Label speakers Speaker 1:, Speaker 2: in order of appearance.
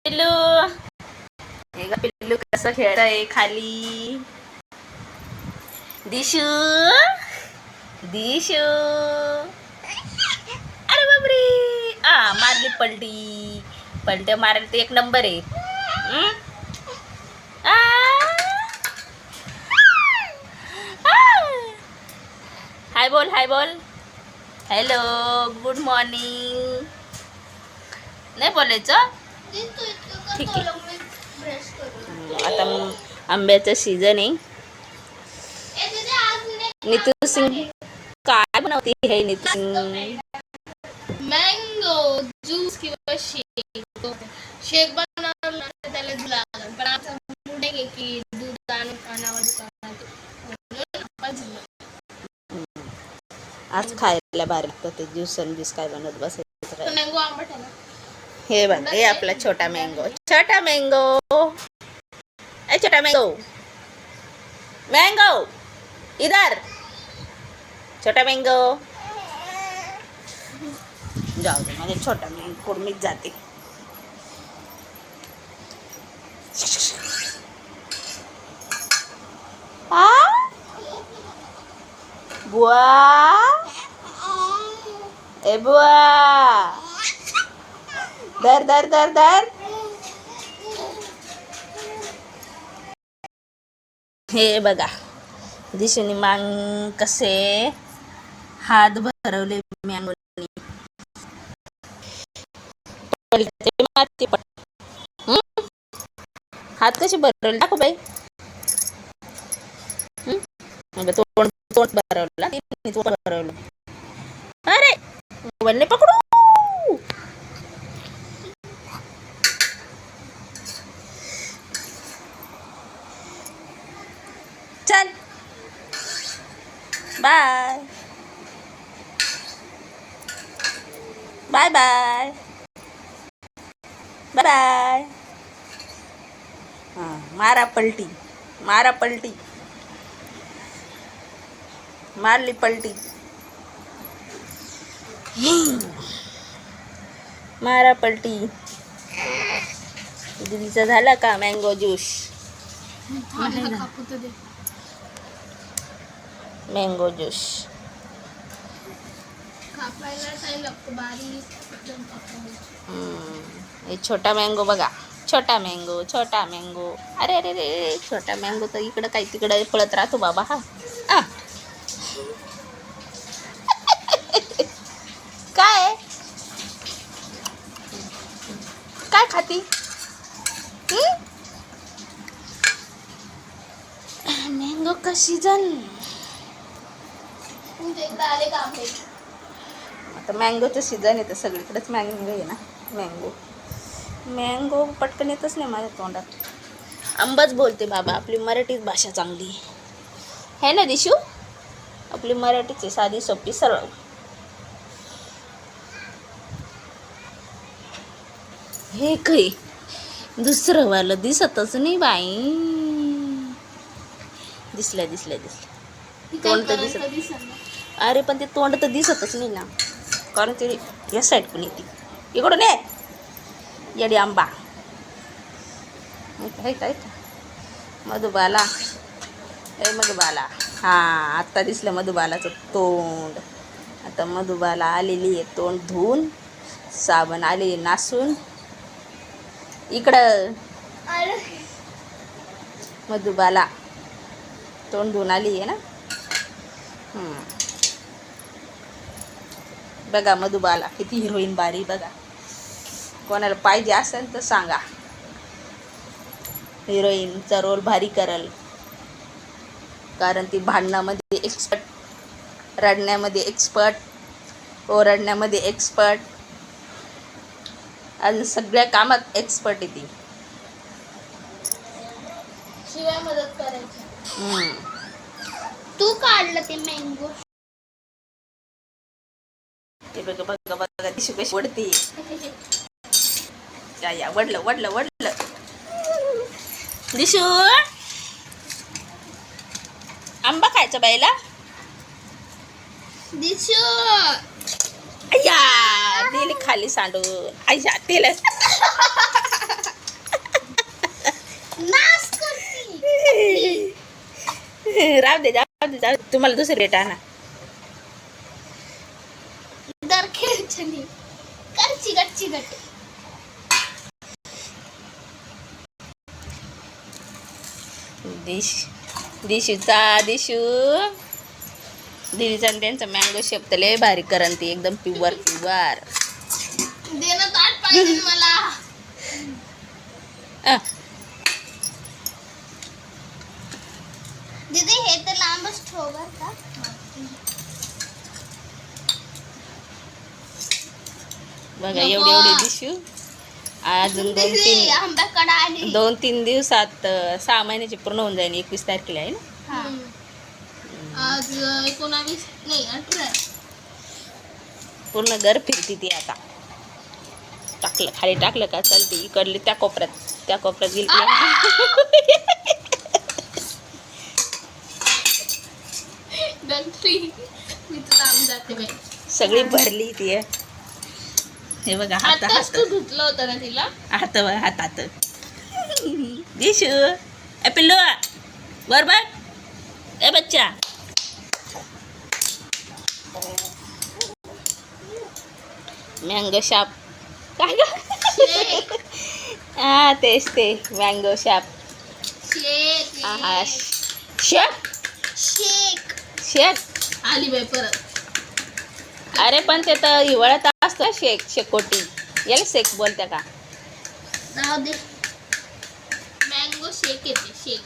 Speaker 1: पिल्लू, हे का पिल्लू कसं खेळत आहे खाली. दिशू दिशू, अरे बापरे, मारली पलटी. पलट्या मारायला तर एक नंबर आहे. हाय बोल, हाय बोल. Hello, good morning. नाही बोलायचं, ठीक आहे. आता आंब्याचं सीझन आहे. नीतू सिंग काय बनवते हे? नीतू सिंग
Speaker 2: मँगो ज्यूस किंवा शेक बनवलं त्याला दूध लागलं, पण आता मूड आहे की दूध आणावं.
Speaker 1: आज खायला भारी लागतं ते ज्यूस आणि ज्यूस. काय बनवत बसायचं.
Speaker 2: मँगो आंबट आहे ना.
Speaker 1: हे बघ, हे आपला छोटा मँगो. छोटा मँगो, ए छोटा मँगो, मँगो इधर. छोटा मँगो, जाऊ दे, माझ्या छोटा मँगो कोण मीच जाते. बुआ, ए बुआ, धर धर धर धर. हे बघा, दिशेने मांग कसे हात भरवले मँगोनी. हात कसे भरवले टाकू बाई. तोंड तोंड भरवलं, तोंड भरवलं. अरे मोबाईल नाही पकडू. चल बाय बाय बाय बाय. मारा पलटी, मारा पलटी, मारली पलटी. मारा पलटी. दिदीचा झाला का मँगो ज्यूस? मँगो ज्यूस हे छोटा मँगो बघा. छोटा मँगो, छोटा मँगो. अरे अरे रे, छोटा मँगो तर इकडं काही तिकडं पळत राहतो बाबा. काय काय खाती? मँगो का सीजन. आता मँगोचं सीझन आहे तर सगळीकडेच मँगो आहे ना. मँगो पटकन येतच नाही माझ्या तोंडात. आंबाच बोलते बाबा. आपली मराठीच भाषा चांगली आहे ना दिशू. आपली मराठीच आहे, साधी सोपी सरळ. हे काही दुसरं वालं दिसतच नाही बाई. दिसलं दिसलं दिसलं. तोंड तर दिसत. अरे पण ते तोंड तर दिसतच नाही ना, कारण ते या साईड पण येते. इकडून ये येडी आंबा. काय मधुबाला, ए मधुबाला. आत्ता दिसलं मधुबालाचं तोंड. आता मधुबाला आलेली आहे तोंड धुवून, साबण आलेली नासून. इकडं मधुबाला तोंड धुवून आली आहे ना. बघा मधुबाला किती हिरोईन बारी. बघा, कोणाला पाहिजे असेल तर सांगा. हिरोईनचा रोल भारी करल, कारण ती भांडणामध्ये एक्सपर्ट, रडण्यामध्ये एक्सपर्ट, ओरडण्यामध्ये एक्सपर्ट, अजून सगळ्या कामात एक्सपर्ट आहे ती.
Speaker 2: शिवाय मदत करायची. तू काढलं ते मँगो.
Speaker 1: ते बघा बघा बघा, दिशू कशी वडते. या वडलं वडलं वडलं. दिशू आंबा खायचा बाईला.
Speaker 2: दिशू
Speaker 1: अय्या दिली खाली सांडून. अय्या तेल राहू दे जाऊ दे तुम्हाला दुसरी रेट आणा.
Speaker 2: दर खेळचनी करची गच्ची गट.
Speaker 1: दिशूचा दिदीचा आणि त्यांचा मँगो शेप तर लय भारी करन ती एकदम प्युअर
Speaker 2: देणं ताट पाहिजे मला. दीदी हे तर लांबच ठेव बर का.
Speaker 1: बघा एवढी दिशू अजून
Speaker 2: दीदी आंब्याकडे आली.
Speaker 1: 2-3 दिवसात 6 महिन्याची पूर्ण होऊन जाईल. 21 तारखेला आहे ना.
Speaker 2: आज 19 नाही 18.
Speaker 1: पूर्ण घर फिरती ती आता. टाकलं खाली टाकलं का चालते इकडली त्या कोपऱ्यात गेली.
Speaker 2: मी तर लांब जाते बाई.
Speaker 1: सगळी भरली ती. हे बघा
Speaker 2: आताच तू धुतलं होतं ना तिला.
Speaker 1: हातात दिशू ए पिल्लू बरोबर ए बच्चा. मँगो शाप काय ग.
Speaker 2: शेक
Speaker 1: हा तेच ते मँगो शाप.
Speaker 2: शेक
Speaker 1: शेक
Speaker 2: शेक
Speaker 1: शेक
Speaker 2: आली बाई परत.
Speaker 1: अरे पण ते तर हिवाळ्यात असतं शेकोटी. याला शेक बोलत्या का.
Speaker 2: राहू दे. मँगो शेक येते शेक.